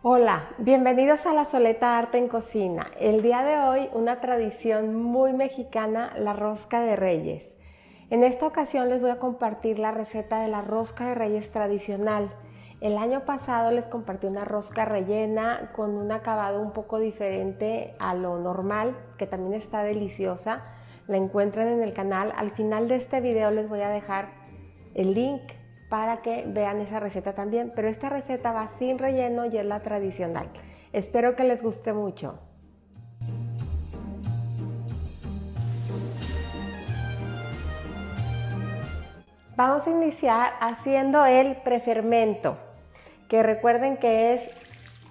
Hola, bienvenidos a La Soleta Arte en Cocina. El día de hoy una tradición muy mexicana, la rosca de reyes. En esta ocasión les voy a compartir la receta de la rosca de reyes tradicional. El año pasado les compartí una rosca rellena con un acabado un poco diferente a lo normal, que también está deliciosa. La encuentran en el canal. Al final de este video les voy a dejar el link para que vean esa receta también, pero esta receta va sin relleno y es la tradicional. Espero que les guste mucho. Vamos a iniciar haciendo el prefermento, que recuerden que es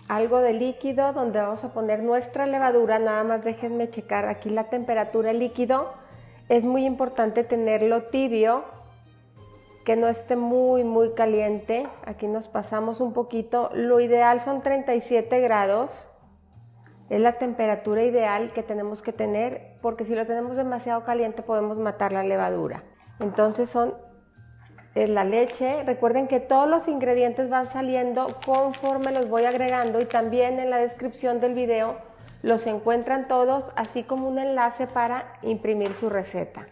algo de líquido donde vamos a poner nuestra levadura. Nada más déjenme checar aquí la temperatura del líquido. Es muy importante tenerlo tibio, que no esté muy caliente. Aquí nos pasamos un poquito. Lo ideal son 37 grados. Es la temperatura ideal que tenemos que tener, porque si lo tenemos demasiado caliente podemos matar la levadura. Entonces es la leche. Recuerden que todos los ingredientes van saliendo conforme los voy agregando, y también en la descripción del video los encuentran todos, así como un enlace para imprimir su receta.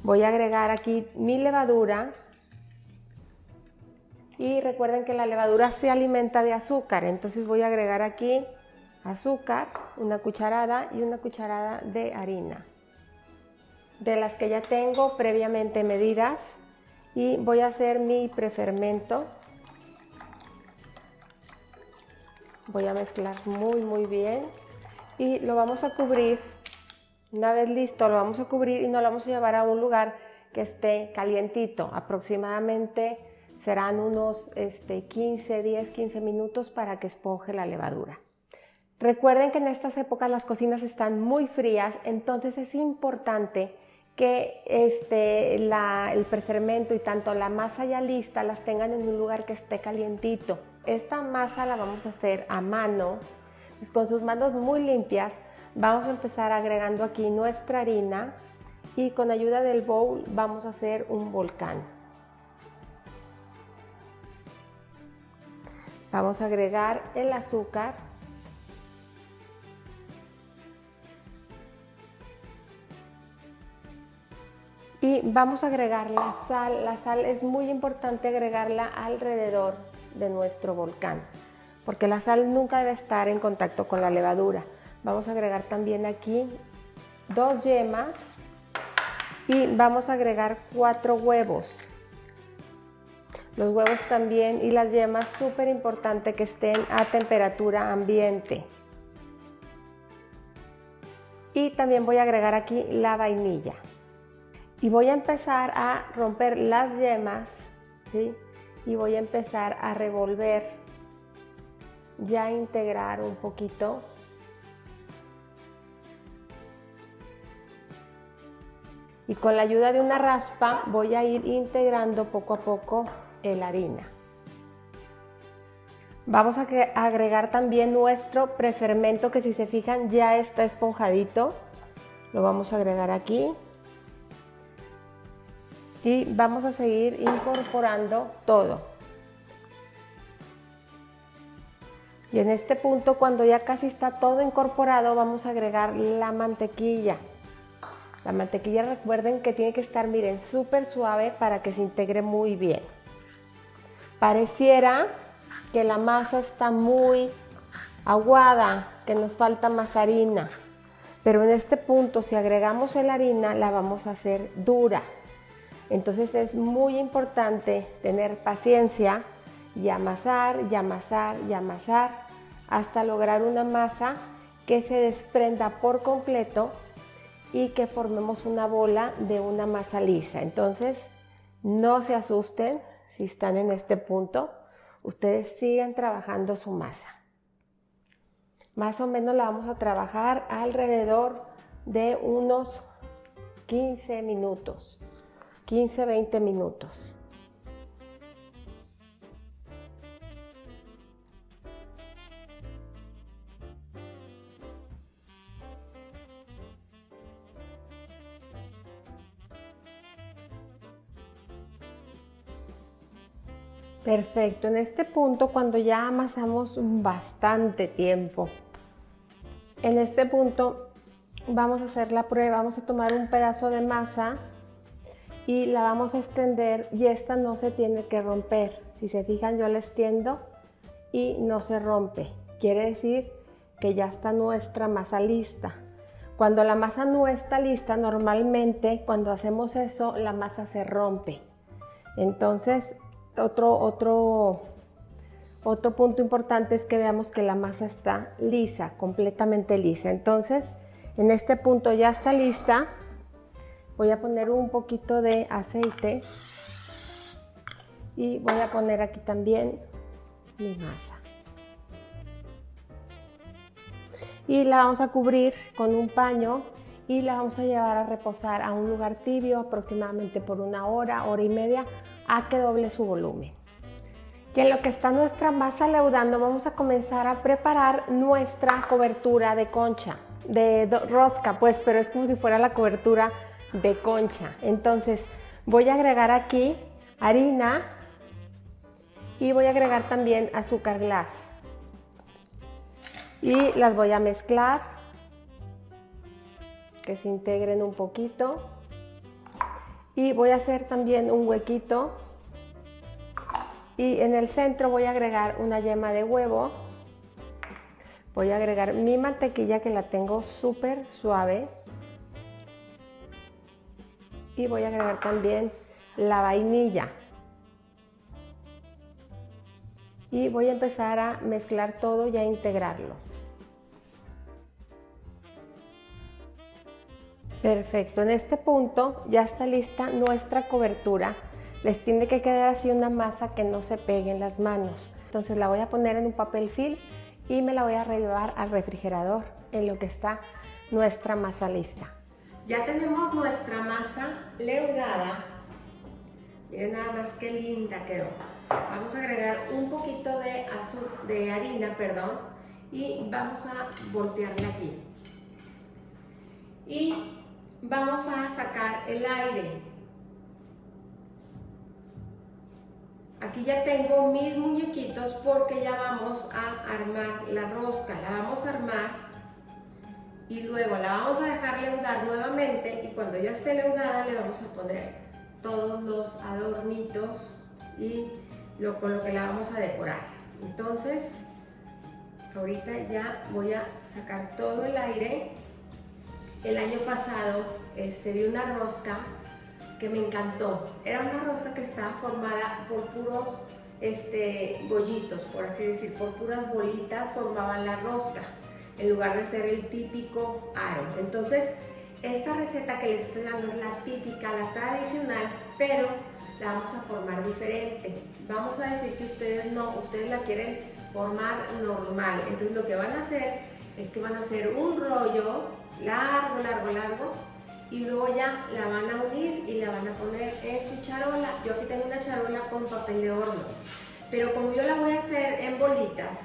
Voy a agregar aquí mi levadura, y recuerden que la levadura se alimenta de azúcar, entonces voy a agregar aquí azúcar, una cucharada y una cucharada de harina, de las que ya tengo previamente medidas, y voy a hacer mi prefermento. Voy a mezclar muy bien y lo vamos a cubrir. Una vez listo, lo vamos a cubrir y nos lo vamos a llevar a un lugar que esté calientito. Aproximadamente serán unos 10-15 minutos para que esponje la levadura. Recuerden que en estas épocas las cocinas están muy frías, entonces es importante que el prefermento y tanto la masa ya lista las tengan en un lugar que esté calientito. Esta masa la vamos a hacer a mano, entonces con sus manos muy limpias vamos a empezar agregando aquí nuestra harina, y con ayuda del bowl vamos a hacer un volcán. Vamos a agregar el azúcar, y vamos a agregar la sal. La sal es muy importante agregarla alrededor de nuestro volcán, porque la sal nunca debe estar en contacto con la levadura. Vamos a agregar también aquí 2 yemas y vamos a agregar 4 huevos. Los huevos también y las yemas, súper importante que estén a temperatura ambiente. Y también voy a agregar aquí la vainilla. Y voy a empezar a romper las yemas, ¿sí? Y voy a empezar a revolver, ya integrar un poquito. Y con la ayuda de una raspa voy a ir integrando poco a poco la harina. Vamos a agregar también nuestro prefermento, que si se fijan ya está esponjadito. Lo vamos a agregar aquí. Y vamos a seguir incorporando todo. Y en este punto, cuando ya casi está todo incorporado, vamos a agregar la mantequilla. La mantequilla, recuerden que tiene que estar, miren, súper suave para que se integre muy bien. Pareciera que la masa está muy aguada, que nos falta más harina, pero en este punto, si agregamos la harina, la vamos a hacer dura. Entonces es muy importante tener paciencia y amasar hasta lograr una masa que se desprenda por completo y que formemos una bola de una masa lisa. Entonces no se asusten si están en este punto, ustedes sigan trabajando su masa. Más o menos la vamos a trabajar alrededor de unos 15 minutos. 15-20 minutos. Perfecto, en este punto cuando ya amasamos bastante tiempo, en este punto vamos a hacer la prueba, vamos a tomar un pedazo de masa y la vamos a extender y esta no se tiene que romper. Si se fijan, yo la extiendo y no se rompe, quiere decir que ya está nuestra masa lista. Cuando la masa no está lista, normalmente cuando hacemos eso, la masa se rompe. Entonces, otro punto importante es que veamos que la masa está lisa, completamente lisa. Entonces, en este punto ya está lista. Voy a poner un poquito de aceite y voy a poner aquí también mi masa. Y la vamos a cubrir con un paño y la vamos a llevar a reposar a un lugar tibio aproximadamente por 1 hora, hora y media, a que doble su volumen. Y en lo que está nuestra masa leudando, vamos a comenzar a preparar nuestra cobertura de concha, de rosca, pues, pero es como si fuera la cobertura de concha. Entonces voy a agregar aquí harina y voy a agregar también azúcar glass. Y las voy a mezclar, que se integren un poquito. Y voy a hacer también un huequito. Y en el centro voy a agregar una yema de huevo. Voy a agregar mi mantequilla, que la tengo súper suave. Y voy a agregar también la vainilla. Y voy a empezar a mezclar todo y a integrarlo. Perfecto, en este punto ya está lista nuestra cobertura. Les tiene que quedar así una masa que no se pegue en las manos. Entonces la voy a poner en un papel film y me la voy a llevar al refrigerador en lo que está nuestra masa lista. Ya tenemos nuestra masa leudada. Miren nada más qué linda quedó. Vamos a agregar un poquito de harina, y vamos a voltearla aquí. Y vamos a sacar el aire. Aquí ya tengo mis muñequitos porque ya vamos a armar la rosca. La vamos a armar y luego la vamos a dejar leudar nuevamente, y cuando ya esté leudada le vamos a poner todos los adornitos y con lo que la vamos a decorar. Entonces, ahorita ya voy a sacar todo el aire. El año pasado vi una rosca que me encantó. Era una rosca que estaba formada por puros bollitos, por así decir, por puras bolitas formaban la rosca, en lugar de ser el típico aro. Entonces, esta receta que les estoy dando es la típica, la tradicional, pero la vamos a formar diferente. Vamos a decir que ustedes la quieren formar normal. Entonces lo que van a hacer es que van a hacer un rollo largo, y luego ya la van a unir y la van a poner en su charola. Yo aquí tengo una charola con papel de horno, pero como yo la voy a hacer en bolitas,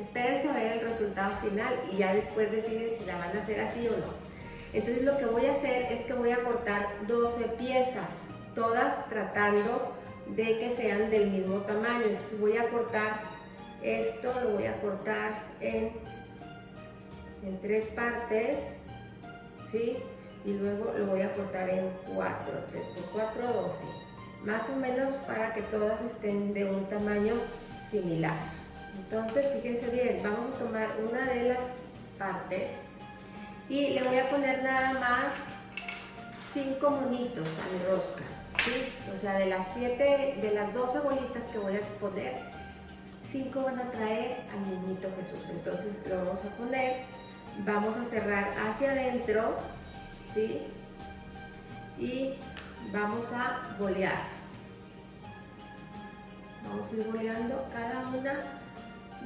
espérense a ver el resultado final y ya después deciden si la van a hacer así o no. Entonces lo que voy a hacer es que voy a cortar 12 piezas, todas tratando de que sean del mismo tamaño. Entonces voy a cortar esto, lo voy a cortar en 3 partes, ¿sí? Y luego lo voy a cortar en 4, 3 por 4, 12, más o menos para que todas estén de un tamaño similar. Entonces, fíjense bien, vamos a tomar una de las partes y le voy a poner nada más 5 monitos a mi rosca, ¿sí? O sea, de las 12 bolitas que voy a poner, 5 van a traer al niñito Jesús. Entonces lo vamos a poner, vamos a cerrar hacia adentro, ¿sí? Y vamos a bolear. Vamos a ir boleando cada una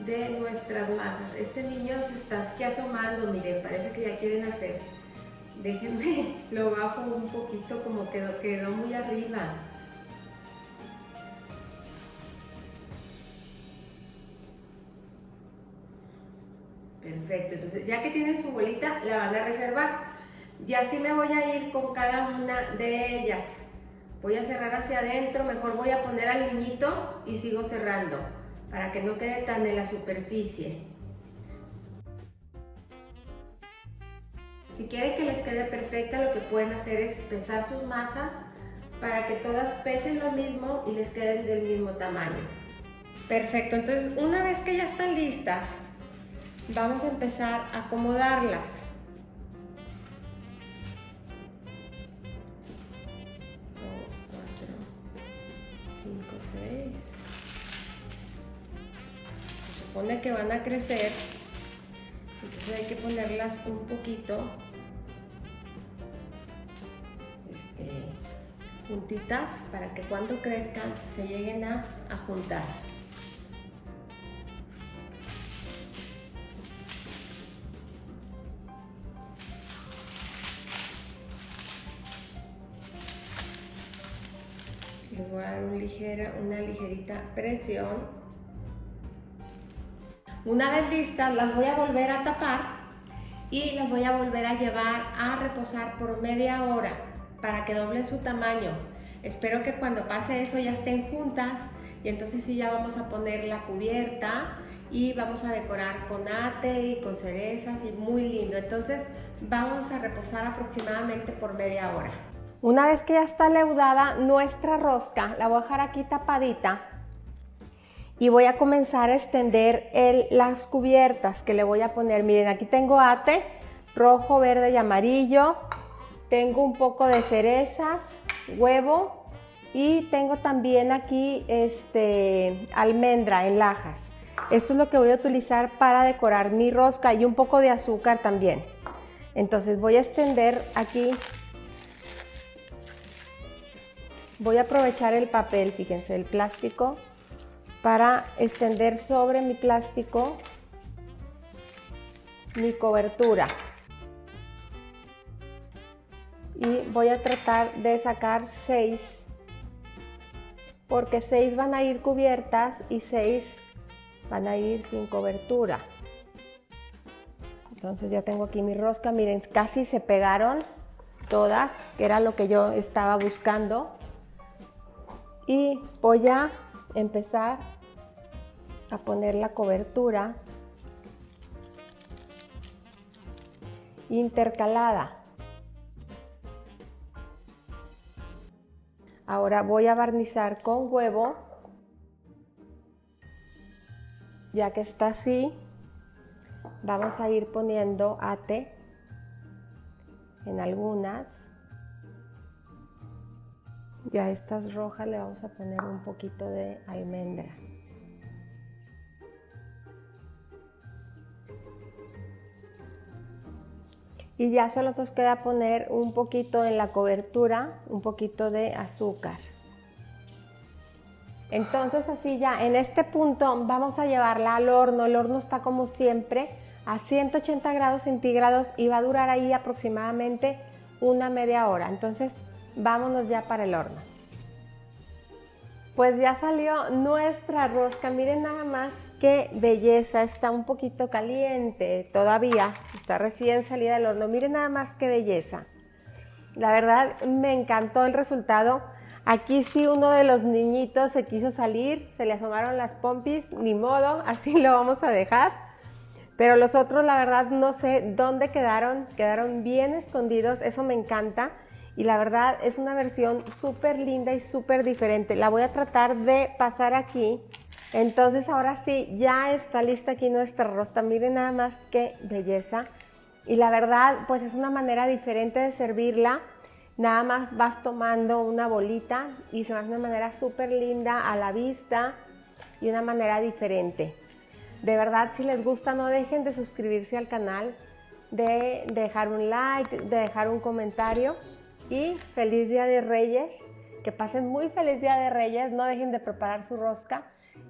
de nuestras masas. Este niño se está aquí asomando, miren, parece que ya quieren hacer. Déjenme, lo bajo un poquito, como quedó muy arriba. Perfecto, entonces ya que tienen su bolita, la van a reservar. Y así me voy a ir con cada una de ellas. Voy a cerrar hacia adentro, mejor voy a poner al niñito y sigo cerrando para que no quede tan en la superficie. Si quieren que les quede perfecta, lo que pueden hacer es pesar sus masas para que todas pesen lo mismo y les queden del mismo tamaño. Perfecto, entonces una vez que ya están listas, vamos a empezar a acomodarlas. 5, 6. Se supone que van a crecer, entonces hay que ponerlas un poquito juntitas para que cuando crezcan se lleguen a juntar. Les voy a dar una ligerita presión. Una vez listas, las voy a volver a tapar y las voy a volver a llevar a reposar por media hora para que doblen su tamaño. Espero que cuando pase eso ya estén juntas y entonces sí ya vamos a poner la cubierta y vamos a decorar con ate y con cerezas y muy lindo. Entonces vamos a reposar aproximadamente por media hora. Una vez que ya está leudada nuestra rosca, la voy a dejar aquí tapadita y voy a comenzar a extender las cubiertas que le voy a poner. Miren, aquí tengo ate rojo, verde y amarillo. Tengo un poco de cerezas, huevo y tengo también aquí almendra en lajas. Esto es lo que voy a utilizar para decorar mi rosca y un poco de azúcar también. Entonces voy a extender aquí. Voy a aprovechar el papel, fíjense, el plástico, para extender sobre mi plástico mi cobertura. Y voy a tratar de sacar 6, porque 6 van a ir cubiertas y 6 van a ir sin cobertura. Entonces ya tengo aquí mi rosca, miren, casi se pegaron todas, que era lo que yo estaba buscando. Y voy a empezar a poner la cobertura intercalada. Ahora voy a barnizar con huevo, ya que está así. Vamos a ir poniendo ate en algunas. Y a estas rojas le vamos a poner un poquito de almendra. Y ya solo nos queda poner un poquito en la cobertura, un poquito de azúcar. Entonces así ya, en este punto vamos a llevarla al horno. El horno está como siempre a 180 grados centígrados y va a durar ahí aproximadamente una media hora. Entonces vámonos ya para el horno. Pues ya salió nuestra rosca, miren nada más qué belleza, está un poquito caliente todavía, está recién salida del horno, miren nada más qué belleza. La verdad me encantó el resultado. Aquí sí uno de los niñitos se quiso salir, se le asomaron las pompis, ni modo, así lo vamos a dejar. Pero los otros la verdad no sé dónde quedaron bien escondidos, eso me encanta. Y la verdad es una versión súper linda y súper diferente. La voy a tratar de pasar aquí. Entonces ahora sí, ya está lista aquí nuestra rosca. Miren nada más qué belleza. Y la verdad, pues es una manera diferente de servirla. Nada más vas tomando una bolita y se va a hacer una manera súper linda a la vista y una manera diferente. De verdad, si les gusta, no dejen de suscribirse al canal, de dejar un like, de dejar un comentario. Y feliz Día de Reyes, que pasen muy feliz Día de Reyes, no dejen de preparar su rosca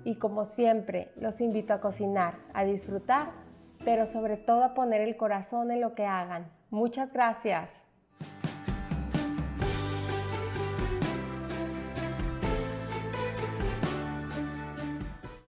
y como siempre los invito a cocinar, a disfrutar, pero sobre todo a poner el corazón en lo que hagan. Muchas gracias.